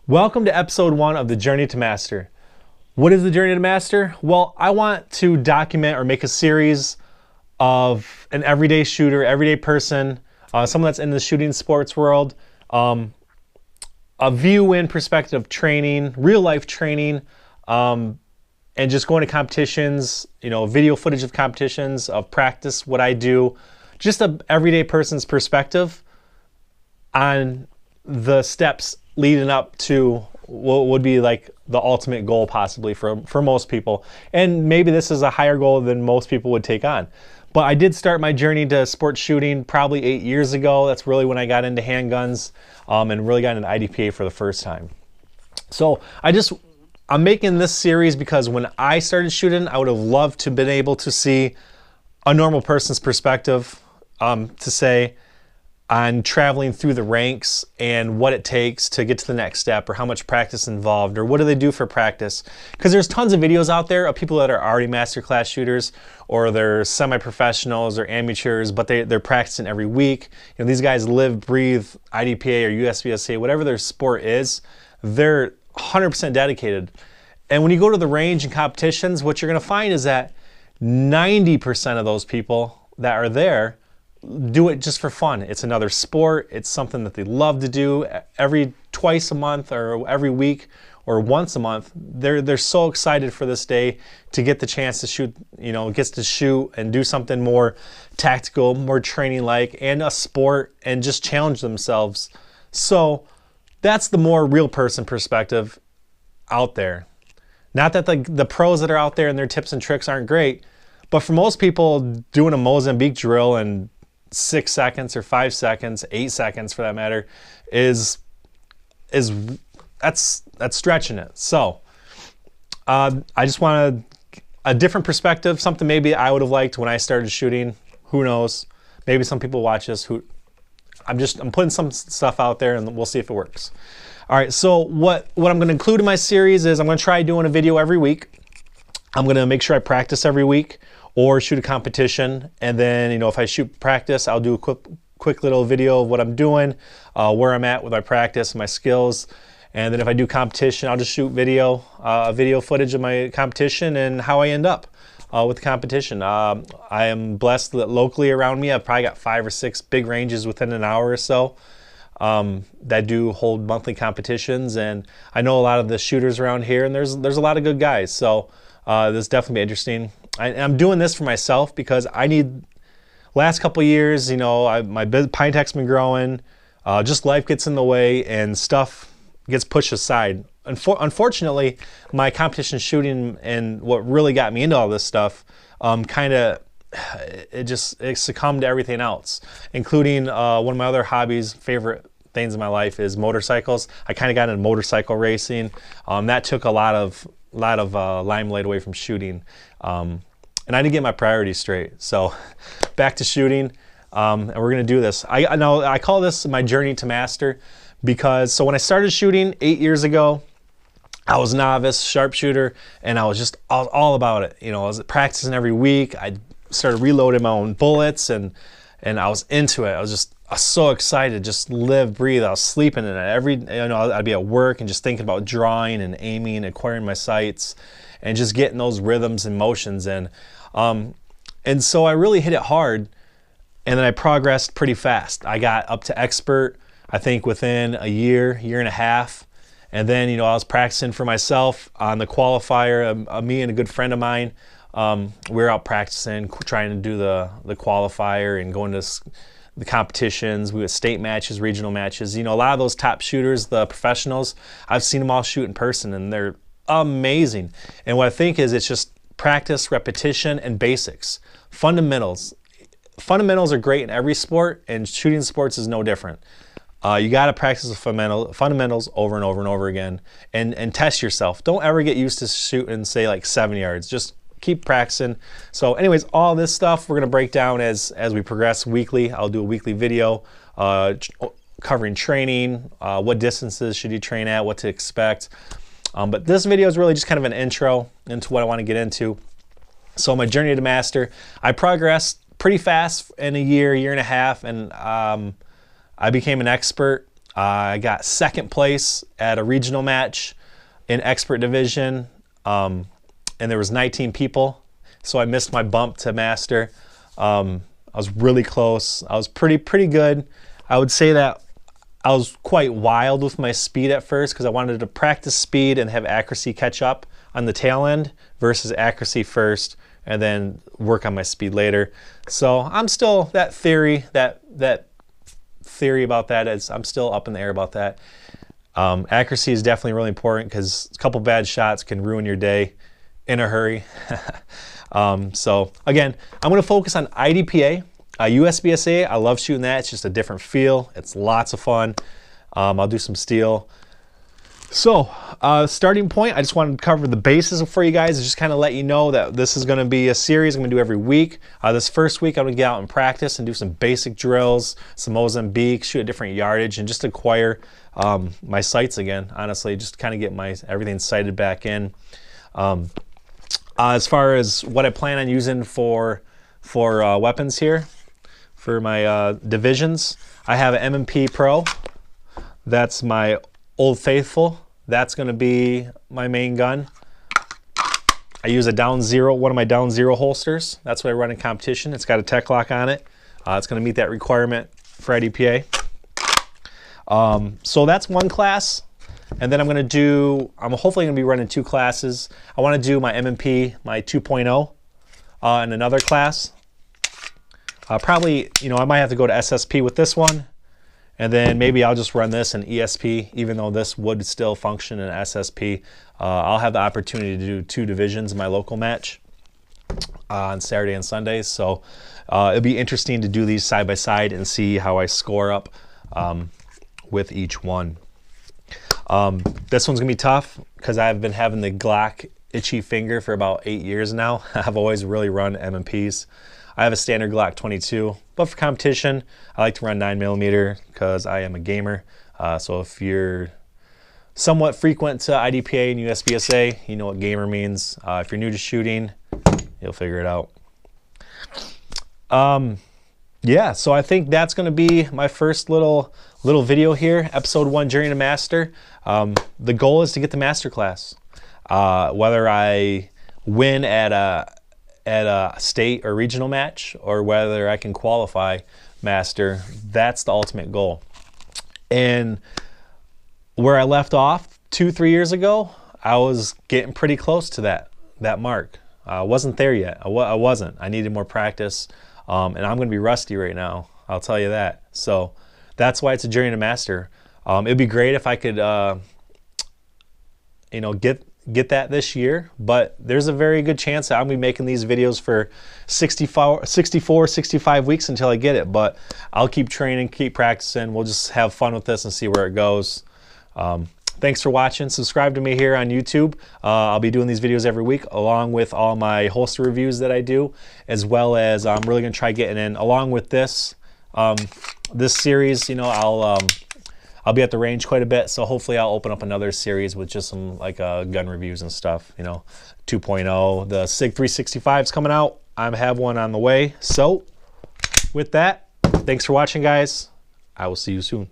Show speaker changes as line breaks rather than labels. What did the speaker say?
Welcome to episode 1 of the Journey to Master. What is the Journey to Master? Well, I want to document or make a series of an everyday shooter, everyday person, someone that's in the shooting sports world, a view in perspective of training, real life training, and just going to competitions, video footage of competitions, of practice, what I do, just a everyday person's perspective on the steps leading up to what would be like the ultimate goal possibly for most people. And maybe this is a higher goal than most people would take on. But I did start my journey to sports shooting probably 8 years ago. That's really when I got into handguns and really got into IDPA for the first time. So I'm making this series because when I started shooting, I would have loved to have been able to see a normal person's perspective, to say, on traveling through the ranks and what it takes to get to the next step, or how much practice involved, or what do they do for practice. Because there's tons of videos out there of people that are already masterclass shooters, or they're semi-professionals or amateurs, but they're practicing every week. These guys live, breathe IDPA or USPSA, whatever their sport is, they're 100% dedicated. And when you go to the range and competitions, what you're gonna find is that 90% of those people that are there do it just for fun. It's another sport. It's something that they love to do twice a month or every week or once a month. They're so excited for this day to get the chance to shoot, gets to shoot and do something more tactical, more training like, and a sport, and just challenge themselves. So that's the more real person perspective out there. Not that the pros that are out there and their tips and tricks aren't great, but for most people, doing a Mozambique drill in 6 seconds or 5 seconds, 8 seconds for that matter, that's stretching it. So I just want a different perspective, something maybe I would have liked when I started shooting. Who knows? Maybe some people watch this I'm putting some stuff out there, and we'll see if it works. All right, so what I'm going to include in my series is I'm going to try doing a video every week. I'm going to make sure I practice every week or shoot a competition, and then if I shoot practice, I'll do a quick little video of what I'm doing, where I'm at with my practice, my skills. And then if I do competition, I'll just shoot video footage of my competition and how I end up with the competition. I am blessed that locally around me, I've probably got 5 or 6 big ranges within an hour or so that do hold monthly competitions, and I know a lot of the shooters around here, and there's a lot of good guys. So this definitely be interesting. I'm doing this for myself because I need, last couple of years, my Pyntek's been growing, just life gets in the way and stuff gets pushed aside. Unfortunately, my competition shooting and what really got me into all this stuff, it succumbed to everything else, including one of my other hobbies, favorite things in my life is motorcycles. I kind of got into motorcycle racing. That took a lot of limelight away from shooting. And I didn't get my priorities straight. So back to shooting, and we're gonna do this. I call this my journey to master because, when I started shooting 8 years ago, I was novice sharpshooter, and I was all about it. I was practicing every week. I started reloading my own bullets, and I was into it. I was so excited, just live, breathe. I was sleeping in it. I'd be at work and just thinking about drawing and aiming and acquiring my sights and just getting those rhythms and motions in. And so I really hit it hard, and then I progressed pretty fast. I got up to expert, I think within a year and a half. And then, I was practicing for myself on the qualifier. Me and a good friend of mine, we were out practicing, trying to do the qualifier and going to the competitions. We had state matches, regional matches. A lot of those top shooters, the professionals, I've seen them all shoot in person, and they're amazing. And what I think is it's just practice, repetition, and basics. Fundamentals. Fundamentals are great in every sport, and shooting sports is no different. You got to practice the fundamentals over and over and over again, and test yourself. Don't ever get used to shooting, say, like 7 yards. Just keep practicing. So anyways, all this stuff we're going to break down as we progress weekly. I'll do a weekly video covering training, what distances should you train at, what to expect. But this video is really just kind of an intro into what I want to get into. So my journey to master, I progressed pretty fast in a year and a half, and I became an expert. I got second place at a regional match in expert division, and there was 19 people, so I missed my bump to master. I was really close. I was pretty good. I would say that I was quite wild with my speed at first because I wanted to practice speed and have accuracy catch up on the tail end versus accuracy first and then work on my speed later. So I'm still, that theory about that is, I'm still up in the air about that. Accuracy is definitely really important because a couple bad shots can ruin your day in a hurry. So again, I'm going to focus on IDPA. USBSA, I love shooting that. It's just a different feel. It's lots of fun. I'll do some steel. So, starting point, I just wanted to cover the bases for you guys and just kind of let you know that this is going to be a series I'm going to do every week. This first week, I'm going to get out and practice and do some basic drills, some Mozambique, shoot a different yardage, and just acquire my sights again, honestly, just kind of get my everything sighted back in. As far as what I plan on using for weapons here, for my divisions, I have an M&P Pro. That's my Old Faithful. That's going to be my main gun. I use a down zero, one of my down zero holsters. That's what I run in competition. It's got a tech lock on it. It's going to meet that requirement for IDPA. So that's one class. And then I'm hopefully going to be running two classes. I want to do my M&P, my 2.0 in another class. Probably, I might have to go to SSP with this one. And then maybe I'll just run this in ESP, even though this would still function in SSP. I'll have the opportunity to do two divisions in my local match on Saturday and Sundays. So it'll be interesting to do these side by side and see how I score up with each one. This one's gonna be tough because I've been having the Glock itchy finger for about 8 years now. I've always really run M&Ps. I have a standard Glock 22, but for competition, I like to run 9mm because I am a gamer. So if you're somewhat frequent to IDPA and USBSA, you know what gamer means. If you're new to shooting, you'll figure it out. Yeah, so I think that's going to be my first little video here, episode 1, Journey to Master. The goal is to get the master class. Whether I win at a state or regional match or whether I can qualify master, that's the ultimate goal. And where I left off 2-3 years ago, I was getting pretty close to that mark. I wasn't there yet. I wasn't. I needed more practice, and I'm going to be rusty right now, I'll tell you that. So that's why it's a journey to master. It'd be great if I could get that this year, but there's a very good chance that I'm gonna be making these videos for 65 weeks until I get it, but I'll keep training, keep practicing. We'll just have fun with this and see where it goes. Thanks for watching. Subscribe to me here on YouTube. I'll be doing these videos every week along with all my holster reviews that I do, as well as I'm really gonna try getting in, along with this series, I'll be at the range quite a bit, so hopefully I'll open up another series with just some gun reviews and stuff, 2.0. The SIG 365 is coming out. I have one on the way. So with that, thanks for watching, guys. I will see you soon.